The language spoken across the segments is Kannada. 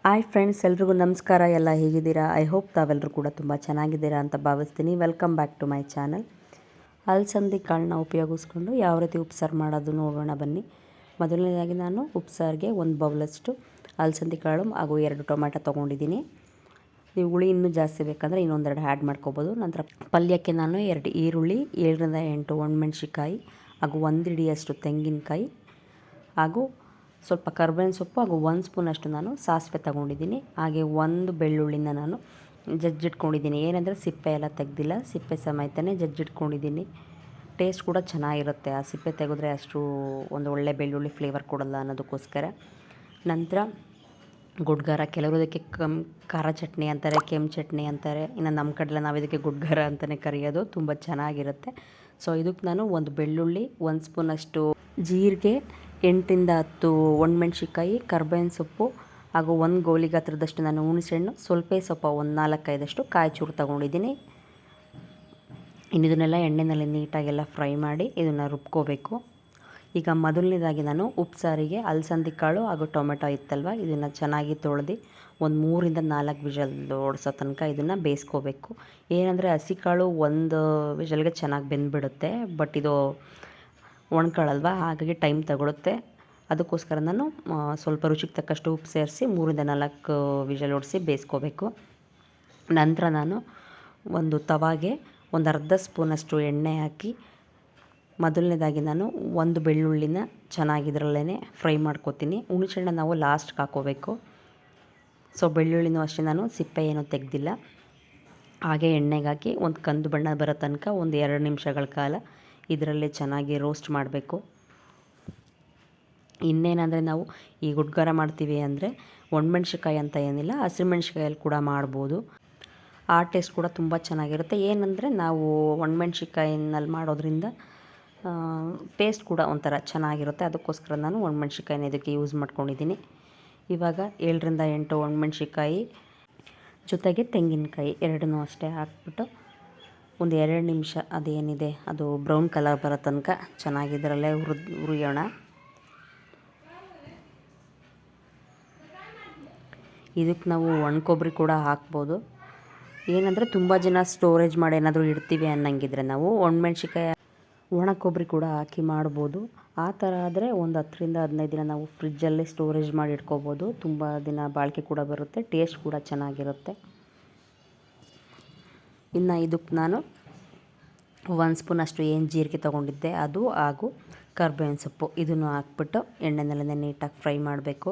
ಹಾಯ್ ಫ್ರೆಂಡ್ಸ್, ಎಲ್ರಿಗೂ ನಮಸ್ಕಾರ. ಎಲ್ಲ ಹೇಗಿದ್ದೀರಾ? ಐ ಹೋಪ್ ತಾವೆಲ್ಲರೂ ಕೂಡ ತುಂಬ ಚೆನ್ನಾಗಿದ್ದೀರಾ ಅಂತ ಭಾವಿಸ್ತೀನಿ. Welcome back to my channel. ಅಲಸಂದಿ ಕಾಳನ್ನ ಉಪಯೋಗಿಸ್ಕೊಂಡು ಯಾವ ರೀತಿ ಉಪ್ಸಾರು ಮಾಡೋದು ನೋಡೋಣ ಬನ್ನಿ. ಮೊದಲನೇದಾಗಿ ನಾನು ಉಪ್ಸಾರಿಗೆ 1 ಬೌಲಷ್ಟು ಅಲಸಂದಿ ಕಾಳು ಹಾಗೂ 2 ಟೊಮ್ಯಾಟೊ ತೊಗೊಂಡಿದ್ದೀನಿ. ನೀವು ಹುಳಿ ಇನ್ನೂ ಜಾಸ್ತಿ ಬೇಕಂದರೆ ಇನ್ನೊಂದೆರಡು ಆ್ಯಡ್ ಮಾಡ್ಕೋಬೋದು. ನಂತರ ಪಲ್ಯಕ್ಕೆ ನಾನು 2 ಈರುಳ್ಳಿ, 7ರಿಂದ 8 ಒಣಮೆಣ್ಸಿಕಾಯಿ ಹಾಗೂ 1 ಹಿಡಿಯಷ್ಟು ತೆಂಗಿನಕಾಯಿ ಹಾಗೂ ಸ್ವಲ್ಪ ಕರ್ಬೇವಿನ ಸೊಪ್ಪು ಹಾಗೂ 1 ಸ್ಪೂನಷ್ಟು ನಾನು ಸಾಸಿವೆ ತೊಗೊಂಡಿದ್ದೀನಿ. ಹಾಗೆ 1 ಬೆಳ್ಳುಳ್ಳಿನ ನಾನು ಜಜ್ಜಿಟ್ಕೊಂಡಿದ್ದೀನಿ. ಏನಂದರೆ ಸಿಪ್ಪೆ ಎಲ್ಲ ತೆಗೆದಿಲ್ಲ, ಸಿಪ್ಪೆ ಸಮೇತನೇ ಜಜ್ಜಿಟ್ಕೊಂಡಿದ್ದೀನಿ. ಟೇಸ್ಟ್ ಕೂಡ ಚೆನ್ನಾಗಿರುತ್ತೆ. ಆ ಸಿಪ್ಪೆ ತೆಗೆದ್ರೆ ಅಷ್ಟು ಒಂದು ಒಳ್ಳೆ ಬೆಳ್ಳುಳ್ಳಿ ಫ್ಲೇವರ್ ಕೊಡಲ್ಲ ಅನ್ನೋದಕ್ಕೋಸ್ಕರ. ನಂತರ ಗುಡ್ಗಾರ, ಕೆಲವರು ಇದಕ್ಕೆ ಖಾರ ಚಟ್ನಿ ಅಂತಾರೆ, ಕೆಂಪು ಚಟ್ನಿ ಅಂತಾರೆ. ಇನ್ನು ನಮ್ಮ ಕಡೆಲ್ಲ ನಾವು ಇದಕ್ಕೆ ಗುಡ್ಗಾರ ಅಂತಲೇ ಕರೆಯೋದು. ತುಂಬ ಚೆನ್ನಾಗಿರುತ್ತೆ. ಸೊ ಇದಕ್ಕೆ ನಾನು 1 ಬೆಳ್ಳುಳ್ಳಿ, 1 ಸ್ಪೂನಷ್ಟು ಜೀರಿಗೆ, 8ರಿಂದ 10 ಒಣಮೆಣ್ಸಿಕಾಯಿ, ಕರ್ಬೇವಿನ ಸೊಪ್ಪು ಹಾಗೂ 1 ಗೋಲಿ ಗಾತ್ರದಷ್ಟು ನಾನು ಹುಣಸೆಹಣ್ಣು, ಸ್ವಲ್ಪ 4-5 ಕಾಯಿ ಚೂರು ತೊಗೊಂಡಿದ್ದೀನಿ. ಇನ್ನು ಇದನ್ನೆಲ್ಲ ಎಣ್ಣೆಯಲ್ಲಿ ನೀಟಾಗೆಲ್ಲ ಫ್ರೈ ಮಾಡಿ ಇದನ್ನು ರುಬ್ಕೋಬೇಕು. ಈಗ ಮೊದಲನೇದಾಗಿ ನಾನು ಉಪ್ಸಾರಿಗೆ ಅಲಸಂದಿ ಕಾಳು ಹಾಗೂ ಟೊಮೆಟೊ ಇತ್ತಲ್ವ, ಇದನ್ನು ಚೆನ್ನಾಗಿ ತೊಳೆದು ಒಂದು 3ರಿಂದ 4 ವಿಷಲ್ ಓಡಿಸೋ ತನಕ ಇದನ್ನು ಬೇಯಿಸ್ಕೋಬೇಕು. ಏನಂದರೆ ಹಸಿ ಕಾಳು 1 ವಿಷಲ್ಗೆ ಚೆನ್ನಾಗಿ ಬೆಂದುಬಿಡುತ್ತೆ. ಬಟ್ ಇದು ಒಣಕಾಳಲ್ವ, ಹಾಗಾಗಿ ಟೈಮ್ ತಗೊಳುತ್ತೆ. ಅದಕ್ಕೋಸ್ಕರ ನಾನು ಸ್ವಲ್ಪ ರುಚಿಗೆ ತಕ್ಕಷ್ಟು ಉಪ್ಪು ಸೇರಿಸಿ 3ರಿಂದ 4 ವಿಷಲ್ ಓಡಿಸಿ ಬೇಯಿಸ್ಕೋಬೇಕು. ನಂತರ ನಾನು ಒಂದು ತವಾಗೆ ಒಂದು ಅರ್ಧ ಸ್ಪೂನಷ್ಟು ಎಣ್ಣೆ ಹಾಕಿ ಮೊದಲನೇದಾಗಿ ನಾನು 1 ಬೆಳ್ಳುಳ್ಳಿನ ಚೆನ್ನಾಗಿ ಇದರಲ್ಲೇ ಫ್ರೈ ಮಾಡ್ಕೋತೀನಿ. ಹುಣಸೆಹಣ್ಣು ನಾವು ಲಾಸ್ಟ್ಗೆ ಹಾಕೋಬೇಕು. ಸೊ ಬೆಳ್ಳುಳ್ಳಿನೂ ಅಷ್ಟೇ ನಾನು ಸಿಪ್ಪೆ ಏನೂ ತೆಗೆದಿಲ್ಲ. ಹಾಗೆ ಎಣ್ಣೆಗೆ ಹಾಕಿ ಒಂದು ಕಂದು ಬಣ್ಣ ಬರೋ ತನಕ ಒಂದು 2 ನಿಮಿಷಗಳ ಕಾಲ ಇದರಲ್ಲೇ ಚೆನ್ನಾಗಿ ರೋಸ್ಟ್ ಮಾಡಬೇಕು. ಇನ್ನೇನಂದರೆ ನಾವು ಈ ಗುಡ್ಗಾರ ಮಾಡ್ತೀವಿ ಅಂದರೆ ಒಣಮೆಣ್ಸಿಕಾಯಿ ಅಂತ ಏನಿಲ್ಲ, ಹಸಿಮೆಣ್ಸಿಕಾಯಲ್ಲಿ ಕೂಡ ಮಾಡ್ಬೋದು. ಆ ಟೇಸ್ಟ್ ಕೂಡ ತುಂಬ ಚೆನ್ನಾಗಿರುತ್ತೆ. ಏನಂದರೆ ನಾವು ಒಣಮೆಣ್ಸಿಕಾಯಿನಲ್ಲಿ ಮಾಡೋದ್ರಿಂದ ಟೇಸ್ಟ್ ಕೂಡ ಒಂಥರ ಚೆನ್ನಾಗಿರುತ್ತೆ. ಅದಕ್ಕೋಸ್ಕರ ನಾನು ಒಣಮೆಣ್ಸಿಕಾಯಿನ ಇದಕ್ಕೆ ಯೂಸ್ ಮಾಡ್ಕೊಂಡಿದ್ದೀನಿ. ಇವಾಗ 7ರಿಂದ 8 ಒಣಮೆಣ್ಸಿಕಾಯಿ ಜೊತೆಗೆ ತೆಂಗಿನಕಾಯಿ 2 ಅಷ್ಟೇ ಹಾಕ್ಬಿಟ್ಟು ಒಂದು 2 ನಿಮಿಷ ಅದೇನಿದೆ ಅದು ಬ್ರೌನ್ ಕಲರ್ ಬರೋ ತನಕ ಚೆನ್ನಾಗಿದ್ರಲ್ಲೇ ಹುರಿಯೋಣ. ಇದಕ್ಕೆ ನಾವು ಒಣ ಕೊಬ್ಬರಿ ಕೂಡ ಹಾಕ್ಬೋದು. ಏನಂದರೆ ತುಂಬ ಜನ ಸ್ಟೋರೇಜ್ ಮಾಡಿ ಏನಾದರೂ ಇಡ್ತೀವಿ ಅನ್ನಂಗಿದ್ರೆ ನಾವು ಒಣಮೆಣ್ಸಿಕಾಯಿ, ಒಣ ಕೊಬ್ಬರಿ ಕೂಡ ಹಾಕಿ ಮಾಡ್ಬೋದು. ಆ ಥರ ಆದರೆ ಒಂದು 10ರಿಂದ 15 ದಿನ ನಾವು ಫ್ರಿಜ್ಜಲ್ಲೇ ಸ್ಟೋರೇಜ್ ಮಾಡಿ ಇಟ್ಕೋಬೋದು. ತುಂಬ ದಿನ ಬಾಳಿಕೆ ಕೂಡ ಬರುತ್ತೆ, ಟೇಸ್ಟ್ ಕೂಡ ಚೆನ್ನಾಗಿರುತ್ತೆ. ಇನ್ನು ಇದಕ್ಕೆ ನಾನು 1 ಸ್ಪೂನಷ್ಟು ಏನು ಜೀರಿಗೆ ತೊಗೊಂಡಿದ್ದೆ ಅದು ಹಾಗೂ ಕರ್ಬೇವಿನ ಸೊಪ್ಪು ಇದನ್ನು ಹಾಕ್ಬಿಟ್ಟು ಎಣ್ಣೆನಲ್ಲೇ ನೀಟಾಗಿ ಫ್ರೈ ಮಾಡಬೇಕು.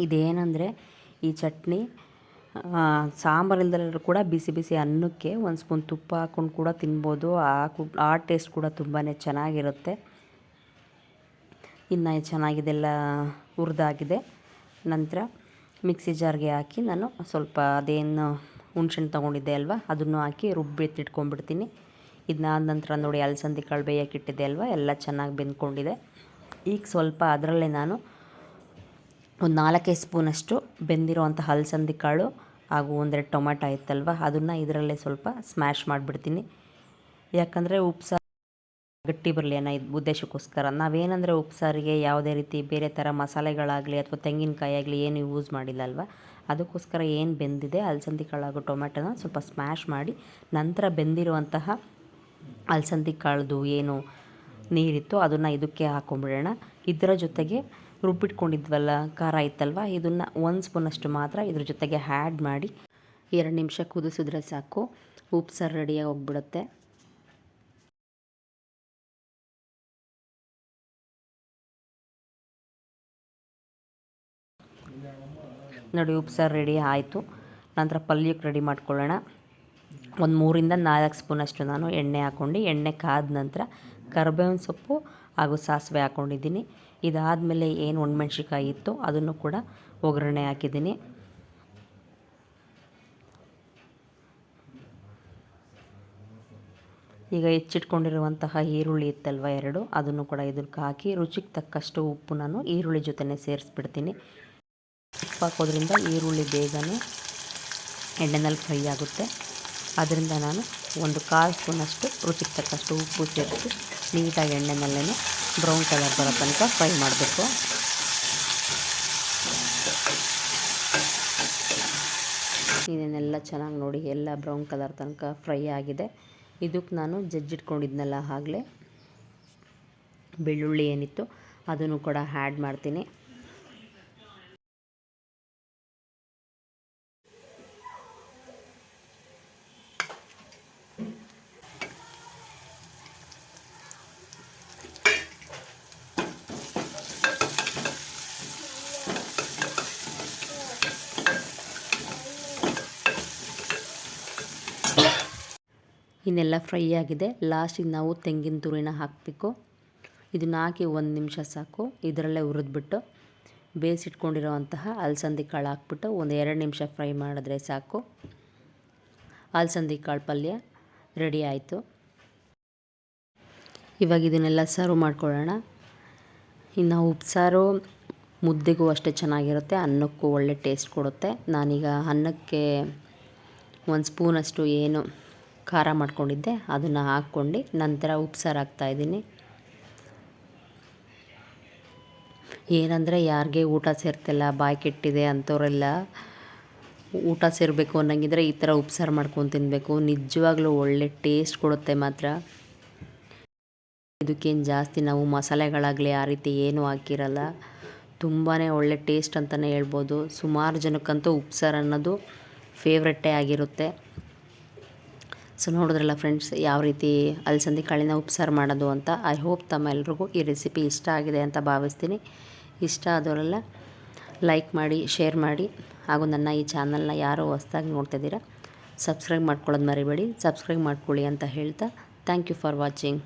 ಇದೇನೆಂದರೆ ಈ ಚಟ್ನಿ ಸಾಂಬಾರಿಲ್ದಲ್ಲೂ ಕೂಡ ಬಿಸಿ ಬಿಸಿ ಅನ್ನಕ್ಕೆ 1 ಸ್ಪೂನ್ ತುಪ್ಪ ಹಾಕ್ಕೊಂಡು ಕೂಡ ತಿನ್ಬೋದು. ಆ ಟೇಸ್ಟ್ ಕೂಡ ತುಂಬಾ ಚೆನ್ನಾಗಿರುತ್ತೆ. ಇನ್ನು ಚೆನ್ನಾಗಿದೆಲ್ಲ ಹುರಿದಾಗಿದೆ. ನಂತರ ಮಿಕ್ಸಿ ಜಾರ್ಗೆ ಹಾಕಿ ನಾನು ಸ್ವಲ್ಪ ಅದೇನು ಹುಣ್ಸೆಹಣ್ಣು ತೊಗೊಂಡಿದ್ದೆ ಅಲ್ವ ಅದನ್ನು ಹಾಕಿ ರುಬ್ಬಿಟ್ಟಿಟ್ಕೊಂಡ್ಬಿಡ್ತೀನಿ. ಇದನ್ನಾದ ನಂತರ ನೋಡಿ ಅಲಸಂದಿ ಕಾಳು ಬೇಯೋಕ್ಕಿಟ್ಟಿದ್ದೆ ಅಲ್ವ, ಎಲ್ಲ ಚೆನ್ನಾಗಿ ಬೆಂದ್ಕೊಂಡಿದೆ. ಈಗ ಸ್ವಲ್ಪ ಅದರಲ್ಲೇ ನಾನು ಒಂದು 4 ಸ್ಪೂನಷ್ಟು ಬೆಂದಿರೋವಂಥ ಅಲಸಂದಿ ಕಾಳು ಹಾಗೂ 1-2 ಟೊಮೆಟೊ ಇತ್ತಲ್ವ ಅದನ್ನು ಇದರಲ್ಲೇ ಸ್ವಲ್ಪ ಸ್ಮ್ಯಾಶ್ ಮಾಡಿಬಿಡ್ತೀನಿ. ಯಾಕಂದರೆ ಉಪ್ಸಾರು ಗಟ್ಟಿ ಬರಲಿ ಅನ್ನೋ ಉದ್ದೇಶಕ್ಕೋಸ್ಕರ. ನಾವೇನಂದರೆ ಉಪ್ಸಾರಿಗೆ ಯಾವುದೇ ರೀತಿ ಬೇರೆ ಥರ ಮಸಾಲೆಗಳಾಗಲಿ ಅಥವಾ ತೆಂಗಿನಕಾಯಿ ಆಗಲಿ ಏನು ಯೂಸ್ ಮಾಡಿಲ್ಲ ಅಲ್ವ, ಅದಕ್ಕೋಸ್ಕರ ಏನು ಬೆಂದಿದೆ ಅಲಸಂದಿ ಕಾಳು ಹಾಗೂ ಟೊಮೆಟೊನ ಸ್ವಲ್ಪ ಸ್ಮ್ಯಾಶ್ ಮಾಡಿ ನಂತರ ಬೆಂದಿರುವಂತಹ ಅಲಸಂದಿ ಕಾಳ್ದು ಏನು ನೀರಿತ್ತು ಅದನ್ನು ಇದಕ್ಕೆ ಹಾಕೊಂಡ್ಬಿಡೋಣ. ಇದರ ಜೊತೆಗೆ ರುಬ್ಬಿಟ್ಕೊಂಡಿದ್ವಲ್ಲ ಖಾರ ಇತ್ತಲ್ವ ಇದನ್ನು 1 ಸ್ಪೂನಷ್ಟು ಮಾತ್ರ ಇದ್ರ ಜೊತೆಗೆ ಆ್ಯಡ್ ಮಾಡಿ 2 ನಿಮಿಷ ಕುದಿಸಿದ್ರೆ ಸಾಕು, ಉಪ್ಸಾರು ರೆಡಿಯಾಗಿ ಹೋಗ್ಬಿಡುತ್ತೆ. ನೋಡಿ ಉಪ್ಸಾರು ರೆಡಿ ಆಯಿತು. ನಂತರ ಪಲ್ಯಕ್ಕೆ ರೆಡಿ ಮಾಡ್ಕೊಳ್ಳೋಣ. ಒಂದು 3ರಿಂದ 4 ಸ್ಪೂನಷ್ಟು ನಾನು ಎಣ್ಣೆ ಹಾಕ್ಕೊಂಡು ಎಣ್ಣೆ ಕಾದ ನಂತರ ಕರ್ಬೇವಿನ ಸೊಪ್ಪು ಹಾಗೂ ಸಾಸಿವೆ ಹಾಕ್ಕೊಂಡಿದ್ದೀನಿ. ಇದಾದಮೇಲೆ ಏನು ಒಣಮೆಣ್ಸಿಕಾಯಿ ಇತ್ತು ಅದನ್ನು ಕೂಡ ಒಗ್ಗರಣೆ ಹಾಕಿದ್ದೀನಿ. ಈಗ ಹೆಚ್ಚಿಟ್ಕೊಂಡಿರುವಂತಹ ಈರುಳ್ಳಿ ಇತ್ತಲ್ವ 2 ಅದನ್ನು ಕೂಡ ಇದಕ್ಕೆ ಹಾಕಿ ರುಚಿಗೆ ತಕ್ಕಷ್ಟು ಉಪ್ಪು ನಾನು ಈರುಳ್ಳಿ ಜೊತೆನೇ ಸೇರಿಸ್ಬಿಡ್ತೀನಿ. ಉಪ್ಪು ಹಾಕೋದ್ರಿಂದ ಈರುಳ್ಳಿ ಬೇಗನೆ ಎಣ್ಣೆನಲ್ಲಿ ಫ್ರೈ ಆಗುತ್ತೆ. ಅದರಿಂದ ನಾನು ಒಂದು 1/4 ಸ್ಪೂನಷ್ಟು ರುಚಿಗೆ ತಕ್ಕಷ್ಟು ಉಪ್ಪು ಸೇರಿಸಿ ನೀಟಾಗಿ ಎಣ್ಣೆನಲ್ಲೇ ಬ್ರೌನ್ ಕಲರ್ ಬರೋ ತನಕ ಫ್ರೈ ಮಾಡಬೇಕು. ಇದನ್ನೆಲ್ಲ ಚೆನ್ನಾಗಿ ನೋಡಿ ಎಲ್ಲ ಬ್ರೌನ್ ಕಲರ್ ತನಕ ಫ್ರೈ ಆಗಿದೆ. ಇದಕ್ಕೆ ನಾನು ಜಜ್ಜಿಟ್ಕೊಂಡಿದ್ನಲ್ಲ ಆಗಲೇ ಬೆಳ್ಳುಳ್ಳಿ ಏನಿತ್ತು ಅದನ್ನು ಕೂಡ ಆ್ಯಡ್ ಮಾಡ್ತೀನಿ. ಇನ್ನೆಲ್ಲ ಫ್ರೈ ಆಗಿದೆ. ಲಾಸ್ಟಿಗೆ ನಾವು ತೆಂಗಿನ ತುರಿನ ಹಾಕಬೇಕು. ಇದನ್ನ ಹಾಕಿ 1 ನಿಮಿಷ ಸಾಕು. ಇದರಲ್ಲೇ ಹುರಿದ್ಬಿಟ್ಟು ಬೇಯಿಸಿಟ್ಕೊಂಡಿರೋವಂತಹ ಅಲಸಂದಿ ಕಾಳು ಹಾಕ್ಬಿಟ್ಟು ಒಂದು 2 ನಿಮಿಷ ಫ್ರೈ ಮಾಡಿದ್ರೆ ಸಾಕು. ಅಲಸಂದಿ ಕಾಳು ಪಲ್ಯ ರೆಡಿ ಆಯಿತು. ಇವಾಗ ಇದನ್ನೆಲ್ಲ ಸರ್ವ್ ಮಾಡ್ಕೊಳ್ಳೋಣ. ಇನ್ನು ಉಪ್ಸಾರು ಮುದ್ದೆಗೂ ಅಷ್ಟೇ ಚೆನ್ನಾಗಿರುತ್ತೆ, ಅನ್ನಕ್ಕೂ ಒಳ್ಳೆ ಟೇಸ್ಟ್ ಕೊಡುತ್ತೆ. ನಾನೀಗ ಅನ್ನಕ್ಕೆ 1 ಸ್ಪೂನಷ್ಟು ಏನು ಖಾರ ಮಾಡ್ಕೊಂಡಿದ್ದೆ ಅದನ್ನು ಹಾಕ್ಕೊಂಡು ನಂತರ ಉಪ್ಸಾರು ಹಾಕ್ತಾಯಿದ್ದೀನಿ. ಏನಂದರೆ ಯಾರಿಗೆ ಊಟ ಸೇರ್ತಿಲ್ಲ, ಬಾಯಿ ಕೆಟ್ಟಿದೆ ಅಂಥವರೆಲ್ಲ ಊಟ ಸೇರಬೇಕು ಅನ್ನಂಗಿದ್ರೆ ಈ ಥರ ಉಪ್ಸಾರು ಮಾಡ್ಕೊಂಡು ತಿನ್ನಬೇಕು. ನಿಜವಾಗ್ಲೂ ಒಳ್ಳೆ ಟೇಸ್ಟ್ ಕೊಡುತ್ತೆ ಮಾತ್ರ. ಇದಕ್ಕೇನು ಜಾಸ್ತಿ ನಾವು ಮಸಾಲೆಗಳಾಗಲಿ ಆ ರೀತಿ ಏನೂ ಹಾಕಿರಲ್ಲ. ತುಂಬಾ ಒಳ್ಳೆ ಟೇಸ್ಟ್ ಅಂತಲೇ ಹೇಳ್ಬೋದು. ಸುಮಾರು ಜನಕ್ಕಂತೂ ಉಪ್ಸಾರು ಅನ್ನೋದು ಫೇವ್ರೆಟ್ಟೇ ಆಗಿರುತ್ತೆ. ಸೊ ನೋಡಿದ್ರಲ್ಲ ಫ್ರೆಂಡ್ಸ್, ಯಾವ ರೀತಿ ಅಲಸಂದಿ ಕಾಳಿನ ಉಪ್ಸಾರು ಮಾಡೋದು ಅಂತ. ಐ ಹೋಪ್ ತಮ್ಮೆಲ್ರಿಗೂ ಈ ರೆಸಿಪಿ ಇಷ್ಟ ಆಗಿದೆ ಅಂತ ಭಾವಿಸ್ತೀನಿ. ಇಷ್ಟ ಆದವರೆಲ್ಲ ಲೈಕ್ ಮಾಡಿ, ಶೇರ್ ಮಾಡಿ, ಹಾಗೂ ನನ್ನ ಈ ಚಾನಲ್ನ ಯಾರು ಹೊಸ್ದಾಗಿ ನೋಡ್ತಿದ್ದೀರಾ ಸಬ್ಸ್ಕ್ರೈಬ್ ಮಾಡ್ಕೊಳ್ಳೋದು ಮರಿಬೇಡಿ. ಸಬ್ಸ್ಕ್ರೈಬ್ ಮಾಡ್ಕೊಳ್ಳಿ ಅಂತ ಹೇಳ್ತಾ ಥ್ಯಾಂಕ್ ಯು ಫಾರ್ ವಾಚಿಂಗ್.